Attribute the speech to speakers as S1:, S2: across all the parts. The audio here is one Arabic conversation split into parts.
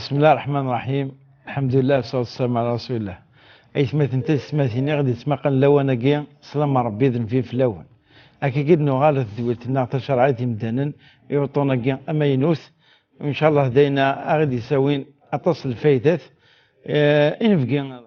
S1: بسم الله الرحمن الرحيم. الحمد لله والصلاة والسلام على رسول الله. أيثما تنتس سماتيني غادي تسمقن لوانا كيا سلام ربي ذن في فلون. أكي قد نغالط ذويتنا تشرعات مدانا يعطونا كيا أما ينوث وإن شاء الله دينا غادي يساوين أتصل فايدات إنفقي.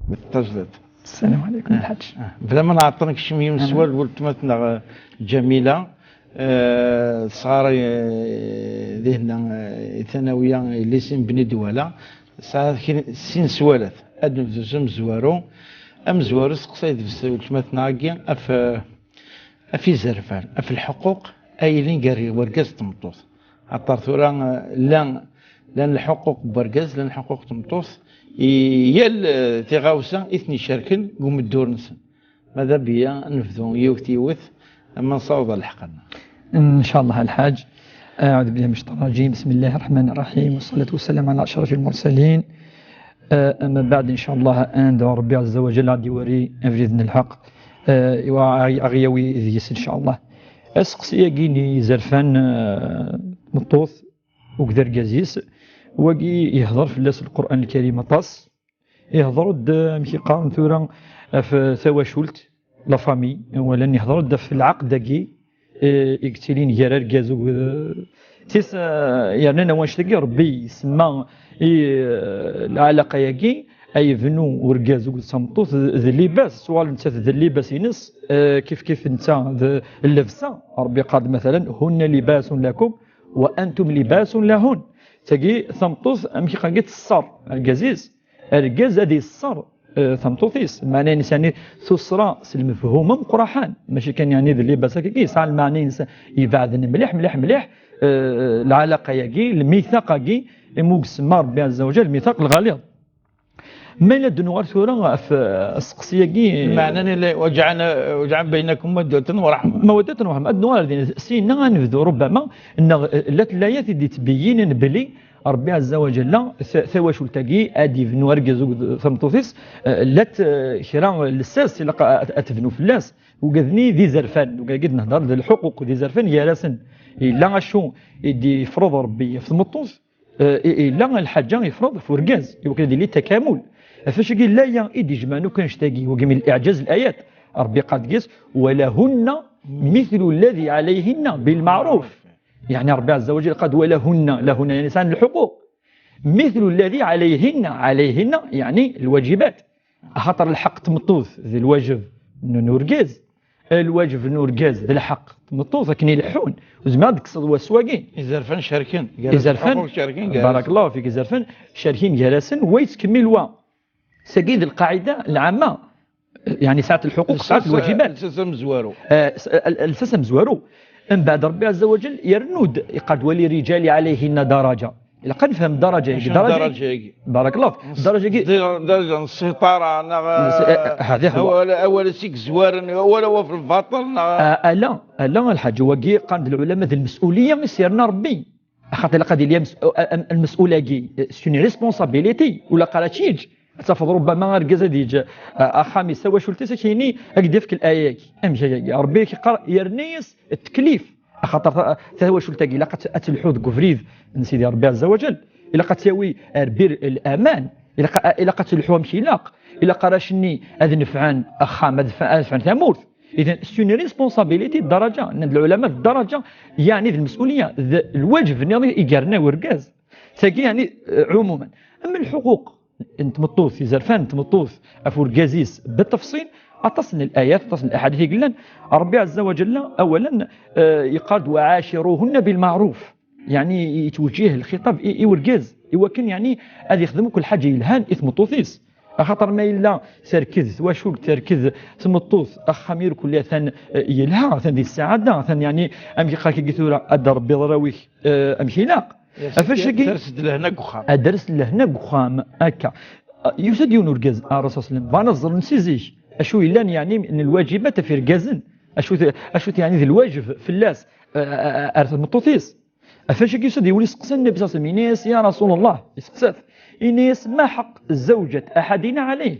S1: بالتجديد.
S2: السلام عليكم الحاج.
S1: بلا ما نعطيك شي مليون سؤال ولتمتنا جميله صار ذهنا ثانويه اللي سين بني دوله صار سين سوالات ادم زوج مزوارو امزوار سقسيت في ولتمتنا كي في زرفان في الحقوق اي اللي قاري ورقاز تمطوط عطر ثورا لان الحقوق برقاز لان الحقوق تمطوط يال تغاوسا اثني شاركن قوم الدور نسن ماذا بيا نفذو يوث اما نصاوب الحقنا
S2: ان شاء الله الحاج. اعوذ بالله من الشيطان الرجيم، بسم الله الرحمن الرحيم، والصلاه والسلام على اشرف المرسلين. اما بعد ان شاء الله عند ربي عز وجل غادي يوري باذن الحق اغيوي ذيس ان شاء الله. اسقسي كيني زرفان مطوث وكذا ركازيس وكي يهضر في اللاس القرآن الكريم طاس يهضر مشي قارن ثورا في ثواشولت لا فامي ولا يهضر في العقد داكي يقتلين جرار كازو يعني انا واش تلقى ربي يسمى العلاقه ياكي اي فنو ورجاز وصمطوط ذا اللباس سؤال انت ذا اللباس ينس كيف انت اللبسه ربي قال مثلا هن لباس لكم وانتم لباس لهن تجي ثمطوط امشي قاقيت الصر الجزيز الجاز هذه الصر ثمطوطيس معناه انساني ثسرى المفهوم مقرحان ماشي كان يعني ذا اللباس كي صار المعنى يبعدن مليح مليح مليح العلاقه ياكي الميثاق ياكي مقسم ربي عز وجل الميثاق الغليظ ما إلا دنوار ثورة في السقسية كي
S1: معنى وجعل بينكم مودة ورحمة
S2: مودة ورحمة الدنوار ذي سينا نفذو ربما أن الآيات اللي تبين بلي ربي عز وجل ثواش التقي أدي في نوار جزو ثمطوثيس لا شراء الساس اللي أتفنوا في اللاس وقذني ذي زرفان وقاعد نهضر ذي الحقوق ذي زرفان يا راسن إلا شو يدي يفرض ربي في المطوث إلا الحاجة يفرض في ورقاز يمكن لي تكامل فاش قال لا يا إيدي جمانو كنشتاقي وقمي الإعجاز الآيات ربي قد قيس ولهن مثل الذي عليهن بالمعروف يعني ربي عز وجل قد لهن يعني سان الحقوق مثل الذي عليهن يعني الواجبات خاطر الحق تمطوث ذي الواجب نورقاز الواجب نورقاز ذي الحق تمطوث لكن يلحون وزما ديك الصدوه السواقين
S1: إزرفان شاركين
S2: بارك الله فيك إزرفان شاركين جلسا ويتكملوا سجيد القاعدة العامة يعني ساعة الحقوق ساعة الواجبات السسم زوارو من بعد ربي عز وجل يرنود قد ولي رجال عليهن درجة إلا قد فهم درجة بارك الله
S1: درجة السيطرة
S2: هذا هو
S1: أول سيك زوار ولا في الباطل
S2: لا الحاج وقي قاند العلماء ذي المسؤولية مسيرنا ربي خاطر لقد اليوم المسؤولة كي سوني ريسبونسابيليتي ولا قالتيج تفضل ربما رجز ديج اخامي سوا شو تسكيني اكدفك الايات امشي ربي كيقرا يرنيس التكليف خاطر هو شو تلقي لقد اتلحوذ كفريد نسيدي ربي عز وجل الا قد تساوي ربير الامان الا قد تلحوها مشي لاق الا قراشني هذا نفعان اخام هذا ثمورث اذا سوني ريسبونسابيليتي الدرجه ان العلماء الدرجه يعني المسؤوليه الواجب النظامي يقرنا ورقاز تلاقي يعني عموما اما الحقوق انت مطوث في زرفان تمطوث افور جازيس بالتفصيل اتصل الايات اتصل الاحاديث يقول ربي عز وجل اولا يقاد وعاشروهن بالمعروف يعني يتوجه الخطاب ورقاز وكان يعني هذا يخدم كل حاجه يلهان اثم طوثيس خاطر ما الا تركز واشو تركز تمطوث خمير كل ثان يلها ثان دي السعاده ثان يعني امشي خاكي قلتوا ادر بضراوي امشي لاق
S1: افاش درس لهنا قخام
S2: درس لهنا قخام هكا يوسد يونورغاز الرسول صلى الله عليه وسلم بنظر نسيزيش اشو الا يعني من الواجبات في ركازن اشو يعني ذي الواجب في اللاس ارث مطوثيس افاش يوسد يولي سقسى النبي صلى الله عليه وسلم يا رسول الله يسقسات إنيس ما حق زوجة احدنا عليه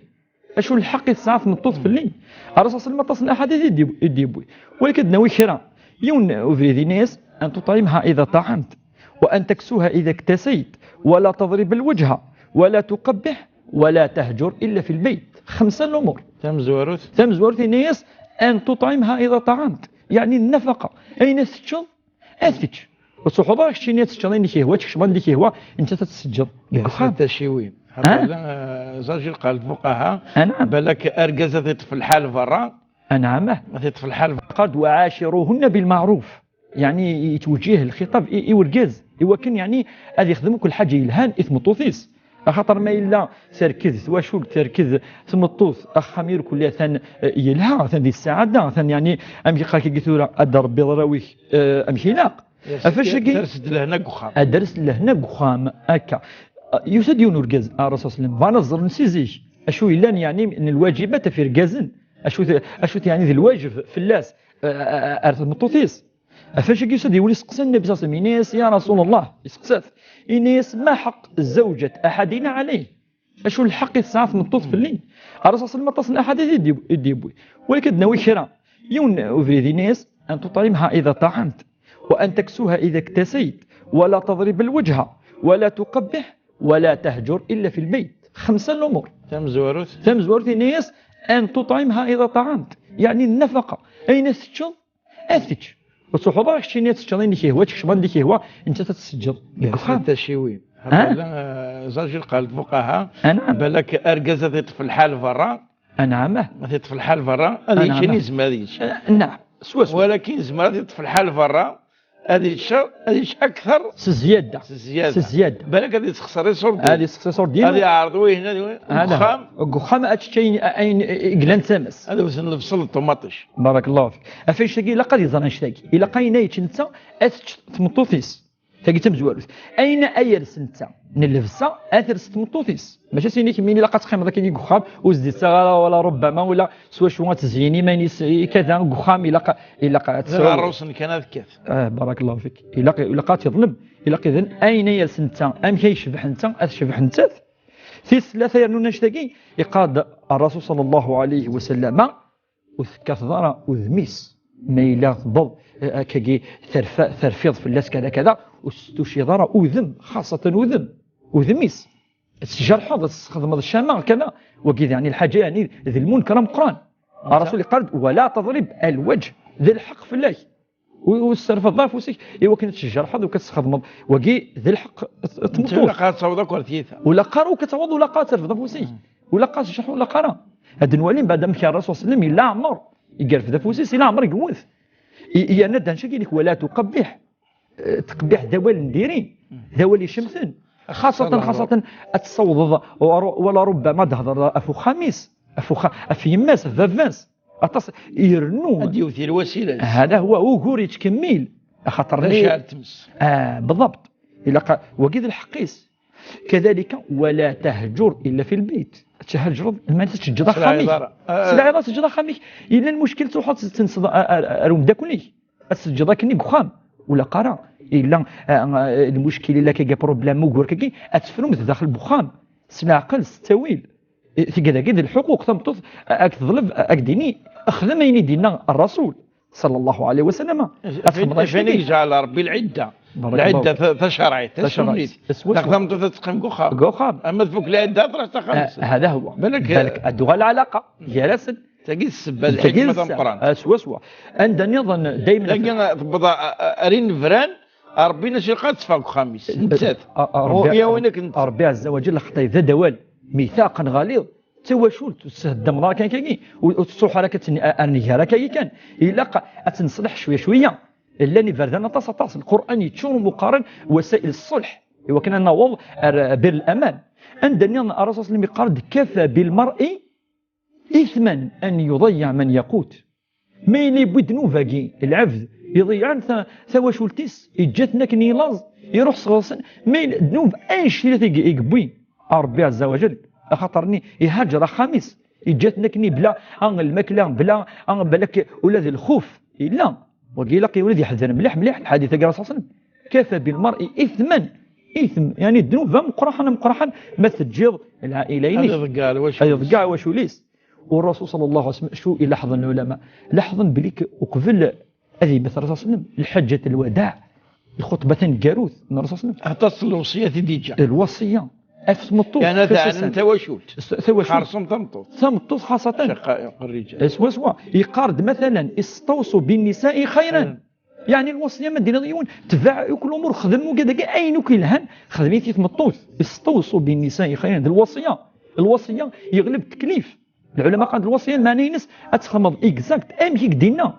S2: اشو الحق يتسعف مطوث في الليل الرسول صلى الله عليه وسلم احاديث يديبوي ولكن نوي خيرا يون اوفري ناس ان تطعمها اذا طعمت وأن تكسوها إذا اكتسيت ولا تضرب الوجه ولا تقبح ولا تهجر إلا في البيت 5 الأمور تمزورث ناس أن تطعمها إذا طعمت يعني النفقة أين تسجل أثج وصحوضك شيني تسجل إنك هو تكشمان لك هو أنت تتسجل
S1: هذا شيوين زرجل قال الفقهاء بالك أرجزت في الحال فرا
S2: نعم
S1: في الحال
S2: قد وعاشروهن بالمعروف يعني يتوجه الخطاب ورقاز وكان يعني هذا يخدم كل حاجه يلهان اثم طوثيس خاطر ما الا تركز واشو تركز تمطوث خمير كل ثان يلها ثان دي السعاده ثان يعني امشي خاكي قلتوا ادر بضراوي امشي لاق
S1: افاش درس لهنا قخام
S2: درس لهنا قخام هكا يوسد يونورغاز الرسول صلى الله عليه وسلم بنظر نسيزيش اشو الا يعني من الواجبات في ركازن اشو يعني ذي الواجب في اللاس ارث مطوثيس افاش يوسد يولي سقسى النبي صلى الله عليه وسلم يا رسول الله يسقسات إنيس ما حق زوجة احدنا عليه اشو الحق يتسعف مطوث في الليل الرسول صلى الله عليه وسلم احاديث يديبوي ولكن نوي خيرا يون اوفري ناس ان تطعمها اذا طعمت وان تكسوها اذا اكتسيت ولا تضرب الوجه ولا تقبح ولا تهجر الا في البيت 5 الأمور تمزورث ناس ان تطعمها اذا طعمت يعني النفقه اين تسجل اثج وصحوضك شيني تسجل إنك هو تكشمان لك هو أنت تتسجل
S1: هذا شيوين زوج قال الفقهاء
S2: نعم.
S1: بالك ارجزت تطفي الحال برا.
S2: نعم.
S1: تطفي الحال برا هذه شي نزمه هذه.
S2: نعم
S1: ولكن زعما تطفي الحال برا هذه الشر هذه اكثر
S2: زياده
S1: بالك هذه تخسر صور
S2: هذه تخسر ديالو
S1: هذه عرضوه هنا
S2: وخام اتشين اين جلان تمس
S1: هذا واش نفصل الطوماطيش.
S2: بارك الله فيك افاش تاكي الا قد يزران شتاكي الا قاينا يتنتا تمطوفيس تاكي تمزوالوس اين اير سنتا نلفسا اثر تمطوفيس ماشي سيني كمين الا قتقيم داك اللي خام وزدت صغاره ولا ربما ولا سوا شو تزيني مانيس كذا خام الا
S1: الروس كان هذا كيف.
S2: بارك الله فيك الا قات يظلم الا اذن اين يا سنتا ام كيشبح انت اشبح انت في ثلاثه يرنون شتاكي يقاد الرسول صلى الله عليه وسلم وكثر وذميس ما إلا ضب كي ثرفيض في اللاس كذا كذا واستشير وذم خاصة وذميس الشجر حاضر تستخدم الشمع كذا وكذا يعني الحاجة يعني ذي المنكر مقران. الرسول قال ولا تضرب الوجه ذي الحق في الله والسرف الضعف وسيك ايوا كانت الشجر حاضر وكتستخدم وكي ذي الحق
S1: تمطوط ولا قات صوضك ورثيثه
S2: ولا قارو كتعوض ولا قات سرف الضعف وسيك ولا قات الشرح ولا قرا هاد النوالين بعد ما كان الرسول صلى الله عليه وسلم لا عمر يقرف ذا فوسيس لا عمر يقوث يا ندهن شكي لك ولا تقبح تقبح ذوال نديرين ذوال يشمثن خاصة التصوض ولا ربما تهضر افو خميس افو يماس فافاس يرنو
S1: ديوثي الوسيله
S2: هذا هو وغور يتكمل خاطر
S1: تمس
S2: بالضبط الا وكذا الحقيس كذلك ولا تهجر الا في البيت تهجر ما تسجد خامي سلعه تسجد خامي الا المشكل تروح تنصد روم داكلي تسجد كني بخام ولا قرا الا المشكل الا كي بروبليم وغور كي اتفرم داخل بخام سنا عقل ستويل في كذا الحقوق تمطف اكظلم اكديني اخذ ما يدينا الرسول صلى الله عليه وسلم
S1: فين جعل ربي العده تشرعت تخدم تتقيم
S2: قخام
S1: اما فوق العده تروح تخلص
S2: هذا هو بالك الدغه العلاقه جلست
S1: تجي السبه الحكمه القران
S2: سوا عندنا نظن دائما
S1: تبدا ارين فران ربي نشي قاد فوق خميس نتات يا وينك انت
S2: ربي عز وجل خطي ذا دوال ميثاقا غليظ تواشول تستهدم راه كان كاين وتصوح راه كتنهي راه كان الا تنصلح شويه الا فردنا تصاص القران يتشور مقارن وسائل الصلح وكنا نوض بر الامان عندنا الرسول صلى الله عليه وسلم قال كفى بالمرء اثما ان يضيع من يقوت ما يلي بدنوفاكي العبد يضيع ثواشولتيس يجاتنا كنيلاز يروح صغصن ما ذنوب ايش اللي يقبي ربي عز وجل خاطرني يهاجر خميس يجاتنا كني بلا الماكله بلا بالك ولا ذي الخوف الا وقيل لك يا ولدي يحزن مليح الحديث قال صلى الله عليه وسلم كفى بالمرء اثما اثم يعني الذنوب مقرحا ما تجيب العائلين هذا واش وليس والرسول صلى الله عليه وسلم شو يلاحظ العلماء لاحظا بليك وقبل هذه مثل الرسول صلى الله عليه وسلم الحجه الوداع الخطبه كاروث من الرسول صلى الله عليه وسلم
S1: حتى الوصيه ديجا
S2: الوصيه افسمطو
S1: يعني انت واشوت حرصم
S2: تمطوط خاصه
S1: شقائق الرجال
S2: سوا يقارد مثلا استوصوا بالنساء خيرا يعني الوصيه ما دينا ضيون تبع كل امور خدموا كذا اين كيلهن خدميتي تمطوط استوصوا بالنساء خيرا الوصيه يغلب التكليف العلماء قالوا الوصيه المعنى ناس تخمض اكزاكت ام كي دينا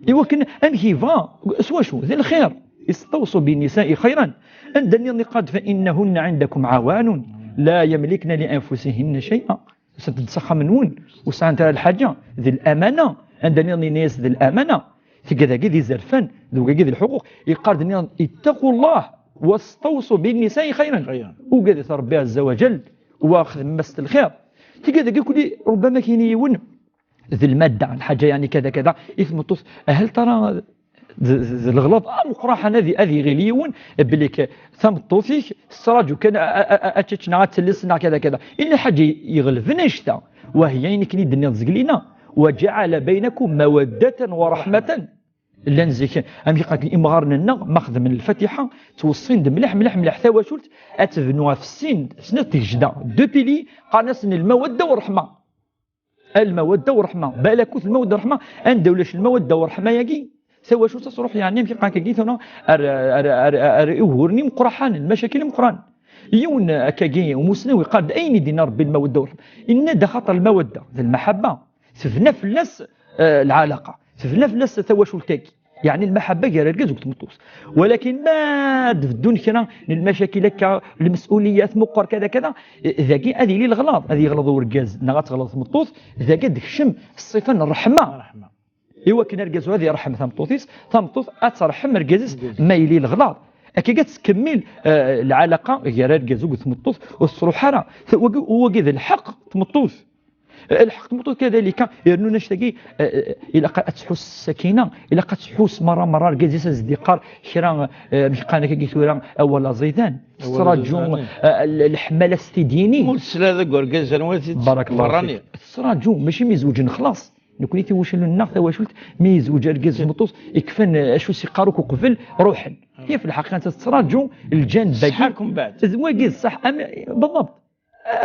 S2: ايوا كان ام كي فا سوا شو ذي الخير استوصوا بالنساء خيرا عندني النقاد فانهن عندكم عوان لا يملكن لانفسهن شيئا ستتسخى منون وسانت الحاجه ذي الامانه عندنا الناس ذي الامانه في كذا ذي زرفان ذو ذي الحقوق يقال اتقوا الله واستوصوا بالنساء خيرا وقال ربي عز وجل واخذ مست الخير تلقى كل ربما كاين يون ذي الماده الحاجه يعني كذا اثم هل ترى الغلط مقراحه هذه غليون بليك ثم طوفيك السراج كان اتشنا تلسنا كذا الا حاجه يغلبنا شتا وهي يعني كني دنيا زقلينا وجعل بينكم موده ورحمه لنزيك امي قالك امغارنا ماخذ من الفاتحه توصين مليح ثواشلت اتبنوها في السن سنه تجدا دو بيلي قالنا سن الموده والرحمه بالك الموده والرحمه اندولش الموده والرحمه ياكي سوا شو تصروح يعني يمكن قاك جيت هنا ارهورني مقرحان المشاكل مقران يون كاكي ومسنوي قال أين دين ربي المودة والرحمة إن ده خطر المودة المحبة سفنا في الناس العلاقة سفنا في الناس تواصل كاكي يعني المحبة جا رجز وتمطوس ولكن ما تفدون كنا المشاكل هكا المسؤوليات مقر كذا كذا ذاكي هذه لي الغلاط هذه يغلط ورجاز نغات غلط مطوس ذاك دكشم الصفة الرحمة إيوا كنا رجاز هذه رحمة ثمطوثيس ثمطوث أترحم رجاز ما يلي الغلاط أكيد تكمل العلاقة يا رجاز وتمطوث والصروح راه وجد الحق تمطوث الحق تمطوث كذلك يرنو نشتكي إلا تحس السكينة إلا تحس مرة رجاز أصدقاء شرا مشقانا كي ثورا أول زيدان السراجون الحملة استديني
S1: مرسل هذا قرقاز
S2: بارك الله فيك السراجون ماشي مزوجين خلاص نكوني توشل الناقة واشلت ميزوج رجاز مطوس يكفن اشو سيقاروك وقفل روحا هي في الحقيقة تتراجعوا الجانب
S1: صحاكم بعد
S2: زواجيز صح بالضبط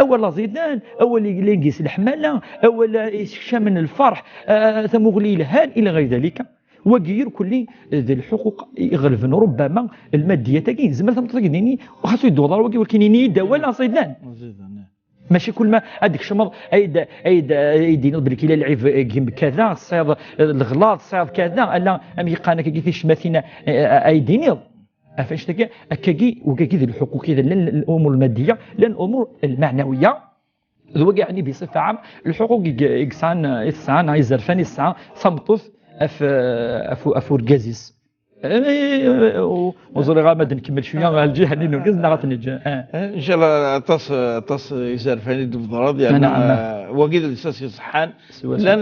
S2: أول زيدان أول ينقيس الحمالة أول يشكى من الفرح ثم غلي الهان إلى غير ذلك وغير كل ذي الحقوق يغلبن ربما المادية تاكين زعما تمطلقني وخاصو يدور ولكن ينيد ولا زيدان ماشي كل ما هذيك الشمر ايدي نضرب كي لعب كذا صيد الغلاط صيد كذا لا ام يقانا كي شماثينا ايدي نيض فاش تلقى كاكي وكاكي الحقوق كذا لان الامور الماديه لان الامور المعنويه ذو يعني بصفه عامه الحقوق يسعان يزرفان يسعى صمطوث افور جازيس وزوري غامد نكمل شويه مع الجهه اللي نركزنا غتنجا
S1: ان شاء الله تص يزار فاني دفضراد يعني وقيد الاساس يصحان لان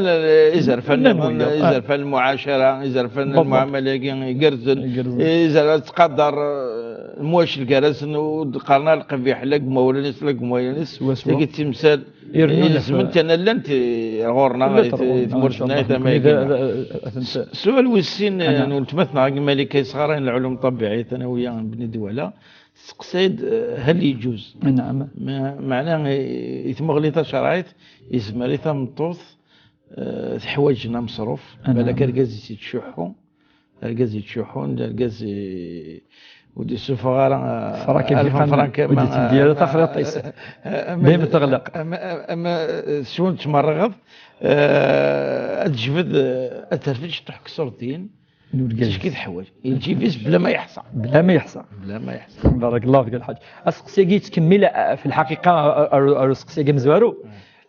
S1: يزار فن يزار فن المعاشره يزار فن المعامله يقرزن يزار تقدر المواش الكراسن وقرنا القبيح لك مولانس لك مولانس تلقى تمثال زمنت انا لا انت غورنا تمرشنا سؤال وسين نتمثل ملكي صغارين العلوم الطبيعيه ثانويه بني دوله سقسيد هل يجوز؟
S2: نعم
S1: معناه يتمغليطه شرايط يزمريطه مطوث حوايجنا مصروف بالك ركاز يتشحون ركاز يتشحون ركاز ودي سفارة
S2: ألف فرنك ودي تدير تخريطيس دائما تغلق
S1: أما شون تمرغض أتجبد أترفج تحك صورتين تشكي حوايج يجي فيس بلا ما يحصى
S2: بلا ما يحصى بارك الله فيك الحاج أسقسي تكمل في الحقيقة أسقسي مزوارو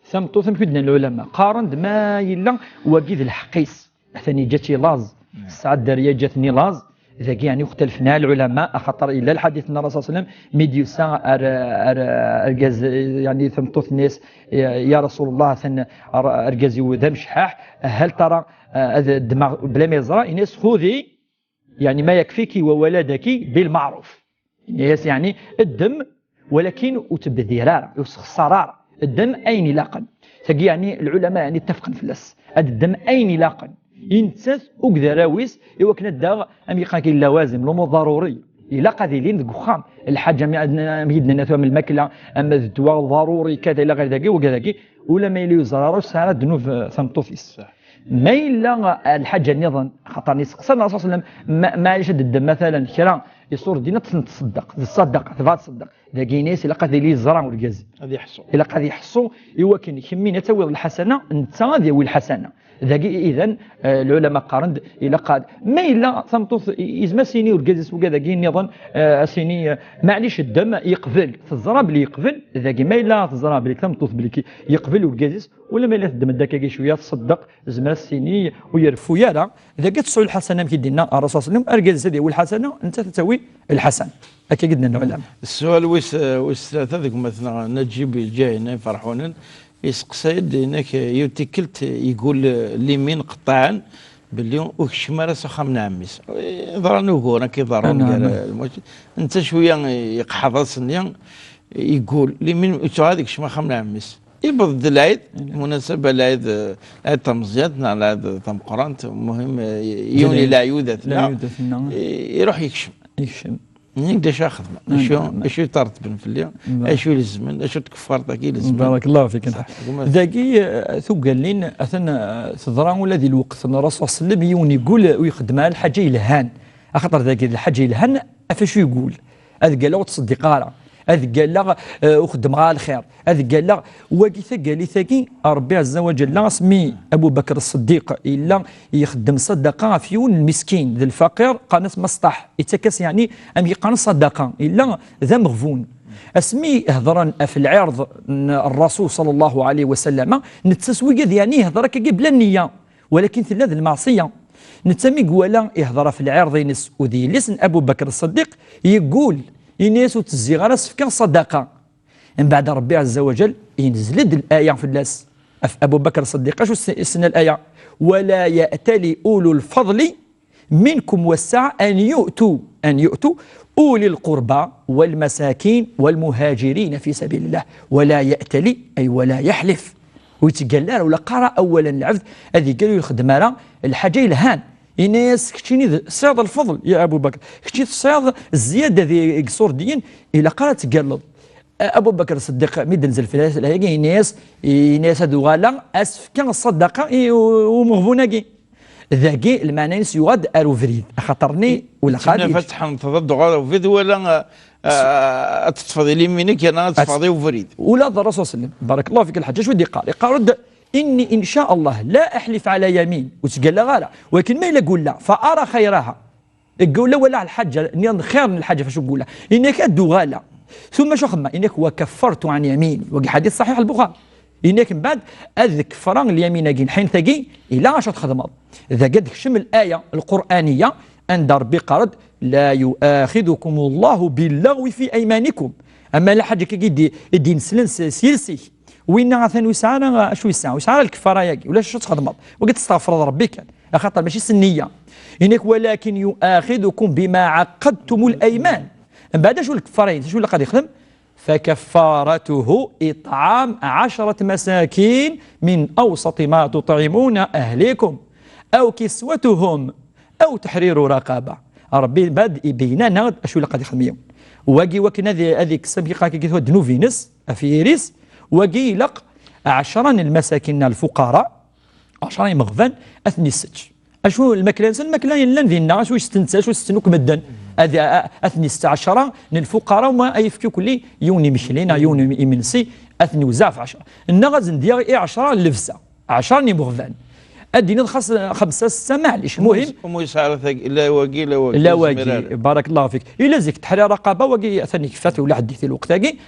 S2: ثم توثم كدنا العلماء قارن ما يلا وقيد الحقيس ثاني جاتي لاز الساعة الدارية جاتني لاز إذا يعني اختلفنا العلماء خطر إلى الحديث النبي صلى الله عليه وسلم ميديوسا أرجز يعني ثمطوث الناس يا رسول الله ثن أرجز وذم شحاح هل ترى الدماغ بلا ما يزرع الناس خذي يعني ما يكفيك وولدك بالمعروف يعني الدم ولكن وتبذيرار الصرار الدم أين لاقا يعني العلماء يعني اتفقوا في اللس الدم أين لاقا ينتس وكذراويس يوكنا الداغ ام يقاك اللوازم الامور ضروري الا قاذلين دخام الحاجه ميدنا ناتوا من الماكله اما الدواء ضروري كذا الى غير ذاك وكذاك ولا ما يلي زرارو ساعه دنوف ثمطوفيس ما الا الحاجه نظن خاطر سقسنا الرسول صلى الله عليه وسلم ما علاش الدم مثلا كرا يصور دينا تصدق تبغى تصدق ذاك ناس الا قاذلين الزرع والكاز
S1: غادي يحصوا
S2: الا غادي يحصوا ايوا كاين يخمينا تاوي الحسنه انت غادي الحسنه ذاكي اذا العلماء قارند الى قاد ما الا ثمطوث يزما سيني وركازس وكذا كاين نظن سيني معليش الدم يقبل تزرع بلي يقبل ذاكي ما الا تزرع بلي ثمطوث بلي يقبل وركازس ولا ما الا الدم داك شويه تصدق زما السيني ويرفو يالا ذاك تسعوا الحسنه كيدينا الرسول صلى الله عليه وسلم اركاز هذه والحسنه انت تسوي الحسن هكا قدنا العلماء
S1: السؤال ويس ثلاثه ذوك مثلا نجيب الجاينا يفرحونا يسقسيد هناك يوتيكلت يقول لمين قطعا باللي وكشمارة سخام عميس ضراني وكورا كي ضراني انت شويه يقحض السنيا يقول لمين هذيك شما خام عميس يبض العيد مناسبة العيد تمزياتنا العيد تم قرانت المهم يوني لا يودثنا يروح يكشم نقدرش اخذ اشو طارت بن في اليوم اشو لزمن اشو تكفرت كي لزمن
S2: بارك الله فيك ذاكي ثقل لين اثنا تضرا ولا ذي الوقت الرسول صلى الله عليه وسلم يوني يقول ويخدمها الحاجه يلهان اخطر ذاك الحاجه يلهان افاش يقول هذا قال له تصدق راه هذا قال لا أخدم غا الخير، هذا قال لا وقيثا قال لي ثقي ربي عز وجل سمي أبو بكر الصديق إلا يخدم صدقة فيون المسكين ذا الفقير قانس مسطح يتكس يعني أم يقان صدقة إلا ذا مغفون اسمي هضرا في العرض الرسول صلى الله عليه وسلم نتسوي قد يعني هضرك بلا النية ولكن في هذه المعصية نتسمي قوالا يهضر في العرض ينس وذي لسن أبو بكر الصديق يقول ينس وتزي غير سفكان صدقة من بعد ربي عز وجل ينزل الآية في الناس أبو بكر الصديق شو السنة الآية ولا يأتلي أولو الفضل منكم والسعة أن يؤتوا أولي القربى والمساكين والمهاجرين في سبيل الله ولا يأتلي أي ولا يحلف ويتقال ولا قرأ أولا العبد هذه قالوا الخدمة الحاجة الهان الناس كتشيني صياد الفضل يا أبو بكر كتشيني صياد الزيادة ذي قصور دين إلا قالت تقلد أبو بكر الصديق ميد نزل في الناس هذو غالا أسف كان الصدقة ومغبونة ذاكي المعنى يواد أرو فريد خاطرني ولا
S1: خالد فتحا تضد غالا وفيد ولا تتفضلي منك أنا تتفضلي وفريد
S2: ولا الرسول صلى الله عليه وسلم بارك الله فيك الحجاج ودي قال رد إني إن شاء الله لا أحلف على يمين وتقال لا غالا ولكن ما يقول لا فأرى خيرها يقول لا ولا على الحجة خير من الحجة فشو يقول لا إنك أدو غالا ثم شو خدمة إنك وكفرت عن يمين وقي حديث صحيح البخاري إنك من بعد أذك فران اليمين أجين حين ثقي إلى عشرة خدمات إذا قد شم الآية القرآنية أن ربي قرد لا يؤاخذكم الله باللغو في أيمانكم أما لا حاجة كي الدين سيلسي وين عثان وسعنا شو يسعى وسعى الكفارة يجي ولا شو تخدمات وقد تستغفر ربي كان خاطر ماشي سنية إنك ولكن يؤاخذكم بما عقدتم الأيمان من بعد شو الكفارة شو اللي قد يخدم فكفارته إطعام 10 مساكين من أوسط ما تطعمون أهليكم أو كسوتهم أو تحرير رقابة ربي بعد يبينا شو اللي قد يخدم واجي وكنا هذيك السابقة كي هو دنوفينس أفيريس واجي لق 10 المساكين الفقراء 10 مغفن أثني السج أشو المكلان يلان ذينا شو يستنسى شو يستنوك مدن هذا أثني 16 للفقراء وما أيفكيو كلي يوني مشلينا يوني إمنسي أثني وزاف 10 النغز ندير 10 لفسة 10 مغفن أدينا الخاص 5 6 معليش المهم
S1: ومو يسعر لا واقي
S2: لا واقي بارك الله فيك إلا زيك تحرير رقابة واقي ثاني كفات ولا حديث الوقت هاكي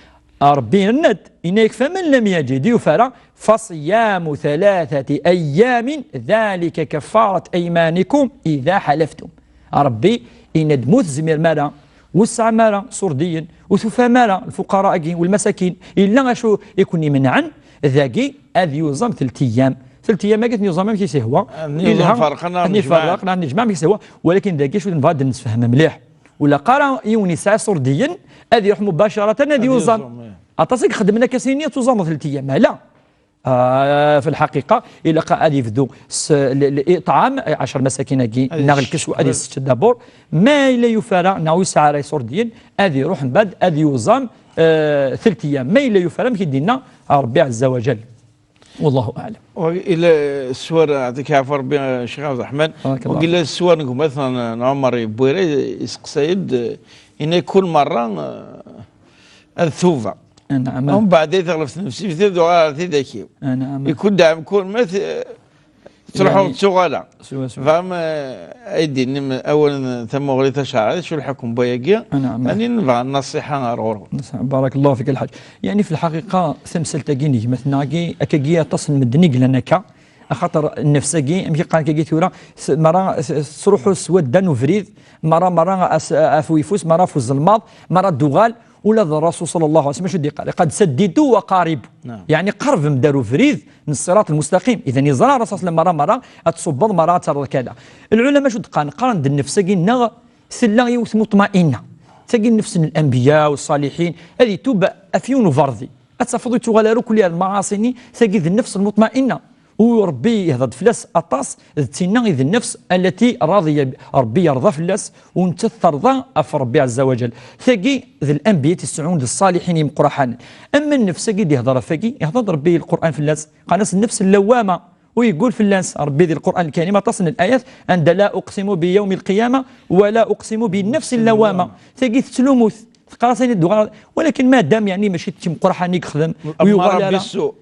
S2: ربي الند إنك فمن لم يجد يفرع فصيام 3 أيام ذلك كفارة أيمانكم إذا حلفتم ربي إن دموت زمير مالا وسع مالا صرديا وثفى مالا الفقراء والمساكين إلا شو يكون منعا ذاكي أذ يوزم 3 أيام 3 أيام ما قلت نظام كيس هو فرقنا نجمع كيس هو ولكن ذاكي شو نفاد نفهم مليح ولا قرا يوني ساعة صرديا أذ يروح مباشرة أذ يوزم أتصيك خدمنا كسينية توزم 3 أيام لا في الحقيقة إلا قاعد يفدو الإطعام 10 مساكين ناغ الكسوة هذه 6 دابور ما إلا يفارق ناوي ساعة راي صرديين هذه يروح من بعد هذه يوزم 3 أيام ما إلا يفارق كيدينا ربي عز وجل والله أعلم.
S1: وإلى السور يعطيك عافية ربي شيخ عبد الرحمن وإلى السور نقول مثلا عمر بويري يسقسيد إن كل مرة الثوفة
S2: نعم
S1: هم بعد يتغلف نفسي في دعاء ذاكي
S2: نعم
S1: يكون دعم يكون مثل تروحوا شغالة فهم أيدي أولا ثم غريت شعر شو الحكم بيجي
S2: نعم
S1: أني نبغى النصيحة غور
S2: بارك الله فيك الحاج يعني في الحقيقة ثمسل تجيني مثلا أكجيا تصل مدنيق لنكا خاطر النفسجي أمي قال كي ثورة مرة صروح سودا وفريد مرة أفويفوس مرة في الظلمات مرة دوغال ولا الرسول صلى الله عليه وسلم شو قال قد سددوا وقاربوا يعني قرب مداروا فريد من الصراط المستقيم اذا يزرع الرسول صلى الله عليه وسلم مره تصبض مره ترى كذا العلماء شو قارن النفس قلنا سلا مطمئنه تجي النفس الانبياء والصالحين هذه توب افيون فرضي اتصفضوا تغالروا كل المعاصي تجي النفس المطمئنه وربي يهضد فلاس أطاس تينا إذ النفس التي راضية ربي يرضى فلاس وانت ترضى أف ربي عز وجل ثقي ذي الأنبياء السعود الصالحين يمقرحان أما النفس قد يهضر فقي يهضد ربي القرآن فلاس قال النفس اللوامة ويقول في الناس ربي ذي القرآن الكريم تصل الآيات أن لا أقسم بيوم القيامة ولا أقسم بالنفس اللوامة ثقي تلومث تقرا ثاني الدوغال، ولكن ما دام يعني ماشي تيم قرحاني يخدم
S1: ويغالى بالسوء.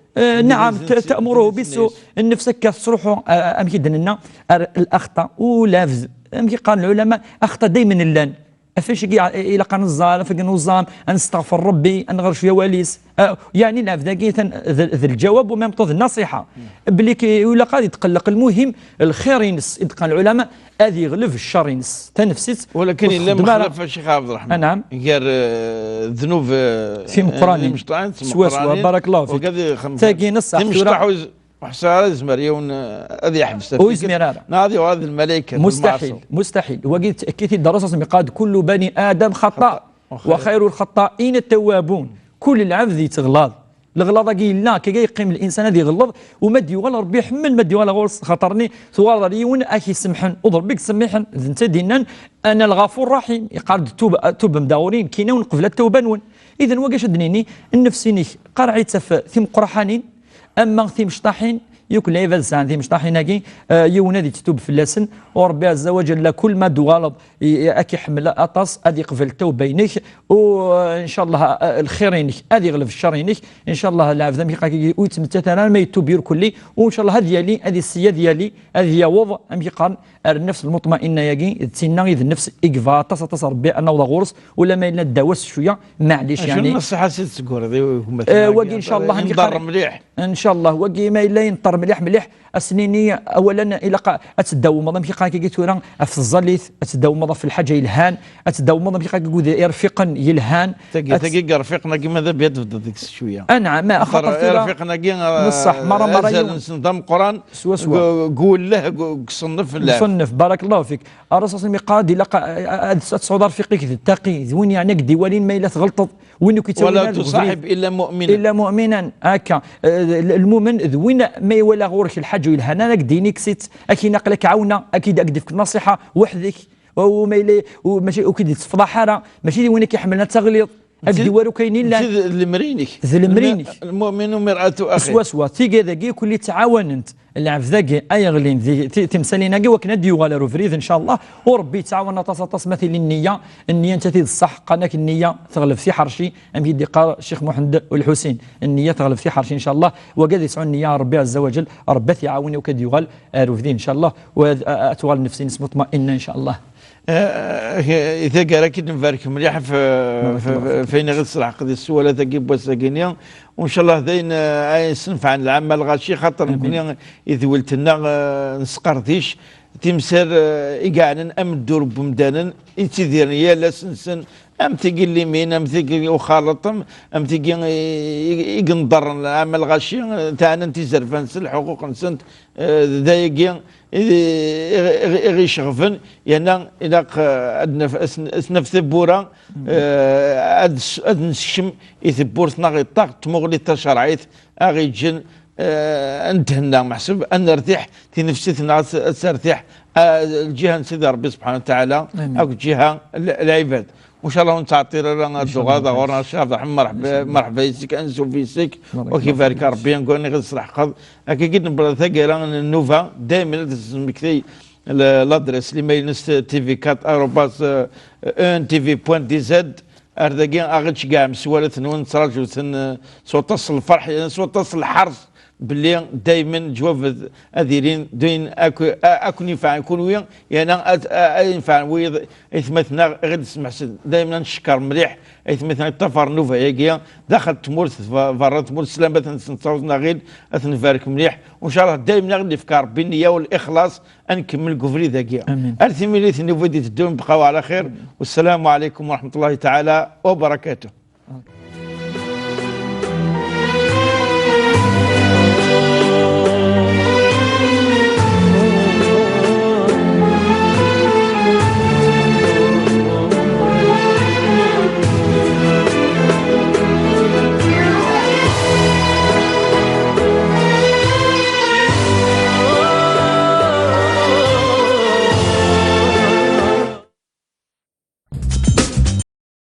S2: نعم تأمره بالسوء، نفسك كتصرحوا أم كيدن لنا الأخطاء ولافز أم قال العلماء أخطاء دائما اللان افاش الى كان الظالم فكن الظالم نستغفر ربي نغير شويه واليس يعني لا ذاك ذا الجواب وما ذا النصيحه بلي ولا قاعد يتقلق. المهم الخير ينس قال العلماء هذه يغلب الشر ينس تنفست.
S1: ولكن الا ما خلف الشيخ عبد الرحمن
S2: نعم
S1: غير ذنوب
S2: في مقرانين سوا بارك الله فيك تاكي نص
S1: وحسارة زمريون هذه يحبس ناضي وهذه الملائكة
S2: مستحيل وقلت كثير الدراسة قال كل بني آدم خطأ وخير الخطائين التوابون. كل العبد يتغلط الغلط قيلنا كي يقيم الانسان هذه يغلط وما ديوال ربي يحمل ما ديوال غورس خاطرني ثوار ريون اكي سمحن وضربك سمحن انت دينا انا الغفور الرحيم يقال توب مداورين كينا ونقبل التوبه نون. اذا وكاش دنيني النفسيني قرعيت ثم قرحانين اما ثيم شطاحين يوك لا يفلسان ثيم شطاحين هاكي يونا دي تتوب في اللسن وربي عز وجل كل ما دوالط اكي حمل اطاس ادي قبل توبينك وان شاء الله الخيرينك ادي يغلب الشرينك ان شاء الله لا ذم يقاكي ويتمتثنا ما يتوب كلي وان شاء الله هذه ديالي هذه السياد ديالي هذه وضع ام يقال النفس المطمئنه ياكي تسينا غير النفس اكفا تصر بانه غورس ولا ما لنا الدواس شويه معليش يعني
S1: شنو النصيحه سي تقول
S2: واقي ان شاء الله
S1: ينضر مليح
S2: ان شاء الله واقي ما الا ينطر مليح السنيني اولا الى اتداو مضم كي قلت ورا في الزليث اتداو مضم في الحاجه يلهان اتداو مضم كي قلت يرفقا يلهان
S1: تقي رفيقنا كي ماذا بيد ديك شويه
S2: انا ما خاطر
S1: رفيقنا كي
S2: نصح مره
S1: نصدم قران قول له صنف الله
S2: صنف بارك الله فيك الرسول صلى الله عليه وسلم قال تصعد رفيقك التقي وين يعني ديوالين ما الا تغلط وين
S1: ولا تصاحب الا مؤمنا
S2: هكا المؤمن ذوين ما يولى غورك الحاج والهنا ديني كسيت اكي نقلك عاونه اكيد اكدفك النصيحه وحدك وما يلي وماشي اكيد تفضحها ماشي وين كيحملنا تغليظ الدوار كاينين لا
S1: المرينك المؤمن مرآة اخي
S2: سوا تيجي ذاكي كل تعاونت العب ذاكي اي غلين تمثالينا كي وكنا ديو غالا روفريد ان شاء الله وربي تعاوننا تصاطس مثل النيه انت تزيد الصح قالك النيه تغلب في حرشي ام يدي قال الشيخ محمد والحسين النيه تغلب في حرشي ان شاء الله وقاد يسعوا النيه ربي عز وجل ربي يعاوني وكديو غال روفريد ان شاء الله واتوال نفسي مطمئنه ان شاء الله.
S1: إذا قال أكيد نبارك مليح في فين غتصلح قضية السؤال تجيب وساكنيا وإن شاء الله ذين يصنف عن العمل غاشي خاطر نكون إذا ولت لنا نسقرديش تمسر إيقاعنا أم الدور بمدانا إتديرنيا لا سنسن أم تيجي اليمين أم تيجي وخالطم أم تيجي يقنضر العمل غاشي تاعنا انت زرفان الحقوق نسنت ذايقين غي شغفن يعني إذا نفس بورا أد نسشم يثبورتنا غي الطاق تمغلي تشرعيت أغي جن انتهنا محسب أن نرتاح في نفسيتنا ترتاح الجهة نسيدي ربي سبحانه وتعالى أو جهة العباد وان شاء الله نتعطي لنا الدغاضه غورنا الشيخ عبد الرحمن مرحبا يسك انسو فيسك وكيف بارك ربي نقول غير صلاح قض اكيد نبرا ثقيله النوفا دائما تسمكتي لادريس اللي ما ينس تي في 4 ان تي في بوان دي زد ارداكين اغتش كاع مسوالة نون تراجو صوت تصل الفرح صوت تصل الحرص باللي دائما جواب اذيرين دين اكو ينفع يكون ويا يعني ينفع ويا اثمتنا غير تسمع دائما نشكر مليح اثمتنا الطفر نوفا ياكيا دخلت تمور فرات تمور سلامه نصوصنا غير نفارك مليح وان شاء الله دائما غير الافكار بالنيه والاخلاص نكمل كفري ذاكيا ارثي مليت نوفا دي تدوم بقاو على خير والسلام عليكم ورحمه الله تعالى وبركاته.